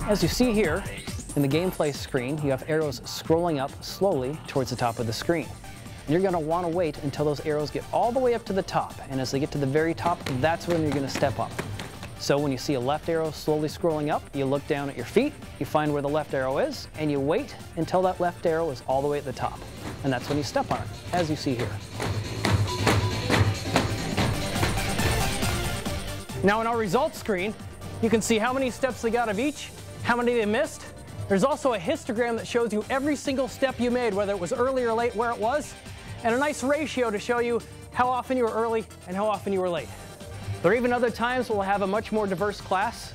As you see here, in the gameplay screen, you have arrows scrolling up slowly towards the top of the screen. And you're going to want to wait until those arrows get all the way up to the top. And as they get to the very top, that's when you're going to step up. So when you see a left arrow slowly scrolling up, you look down at your feet, you find where the left arrow is, and you wait until that left arrow is all the way at the top. And that's when you step on it, as you see here. Now in our results screen, you can see how many steps they got of each, how many they missed. There's also a histogram that shows you every single step you made, whether it was early or late, where it was, and a nice ratio to show you how often you were early and how often you were late. There are even other times we'll have a much more diverse class,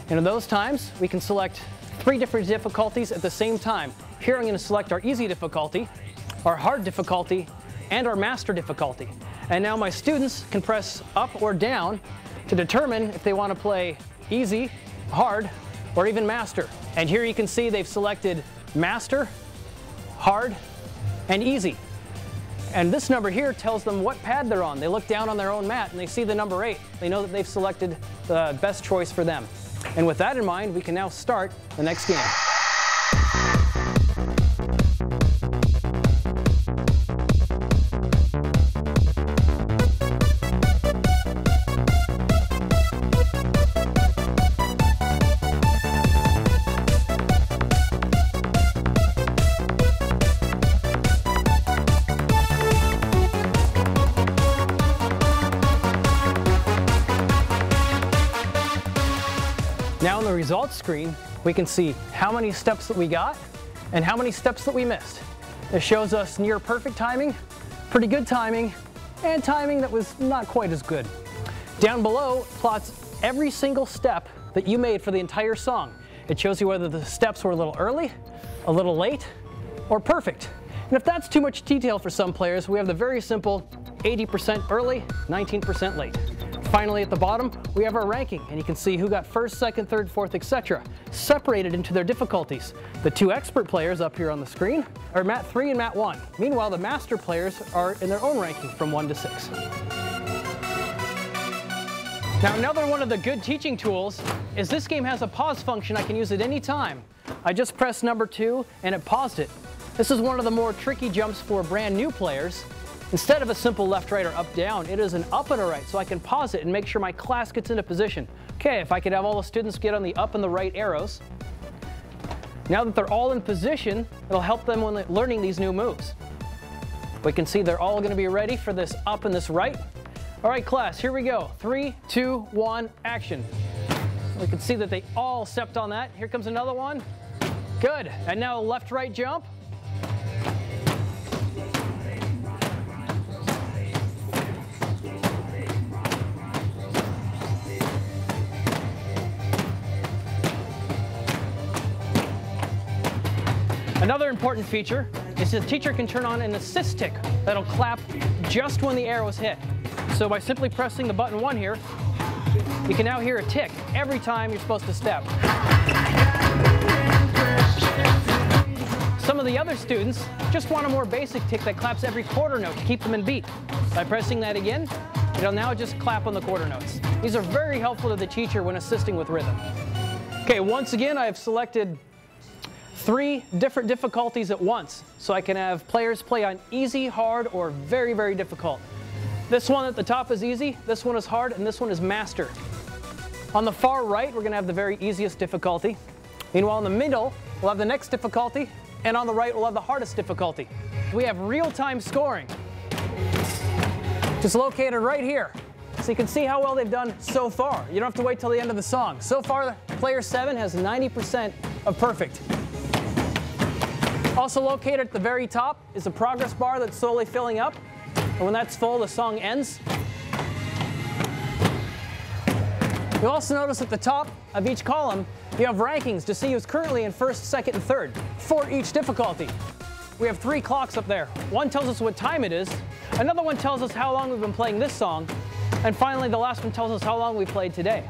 and in those times we can select 3 different difficulties at the same time. Here I'm going to select our easy difficulty, our hard difficulty, and our master difficulty. And now my students can press up or down to determine if they want to play easy, hard, or even master. And here you can see they've selected master, hard, and easy. And this number here tells them what pad they're on. They look down on their own mat and they see the number 8. They know that they've selected the best choice for them. And with that in mind, we can now start the next game. Now in the results screen, we can see how many steps that we got and how many steps that we missed. It shows us near perfect timing, pretty good timing, and timing that was not quite as good. Down below plots every single step that you made for the entire song. It shows you whether the steps were a little early, a little late, or perfect. And if that's too much detail for some players, we have the very simple 80% early, 19% late. Finally, at the bottom, we have our ranking, and you can see who got first, second, third, fourth, etc., separated into their difficulties. The 2 expert players up here on the screen are Mat 3 and Mat 1. Meanwhile, the master players are in their own ranking from 1 to 6. Now, another one of the good teaching tools is this game has a pause function. I can use it any time. I just pressed number 2, and it paused it. This is one of the more tricky jumps for brand new players. Instead of a simple left, right, or up, down, it is an up and a right, so I can pause it and make sure my class gets into position. Okay, if I could have all the students get on the up and the right arrows. Now that they're all in position, it'll help them when learning these new moves. We can see they're all going to be ready for this up and this right. All right, class, here we go. 3, 2, 1, action. We can see that they all stepped on that. Here comes another one. Good. And now left, right jump. Another important feature is the teacher can turn on an assist tick that'll clap just when the arrows hit. So by simply pressing the button 1 here, you can now hear a tick every time you're supposed to step. Some of the other students just want a more basic tick that claps every quarter note to keep them in beat. By pressing that again, it'll now just clap on the quarter notes. These are very helpful to the teacher when assisting with rhythm. Okay, once again, I have selected 3 different difficulties at once, so I can have players play on easy, hard, or very, very difficult. This one at the top is easy, this one is hard, and this one is master. On the far right, we're going to have the very easiest difficulty. Meanwhile, in the middle, we'll have the next difficulty, and on the right, we'll have the hardest difficulty. We have real-time scoring, just located right here. So you can see how well they've done so far. You don't have to wait till the end of the song. So far, player 7 has 90% of perfect. Also located at the very top is a progress bar that's slowly filling up. And when that's full, the song ends. You'll also notice at the top of each column, you have rankings to see who's currently in first, second, and third for each difficulty. We have 3 clocks up there. One tells us what time it is. Another one tells us how long we've been playing this song. And finally, the last one tells us how long we played today.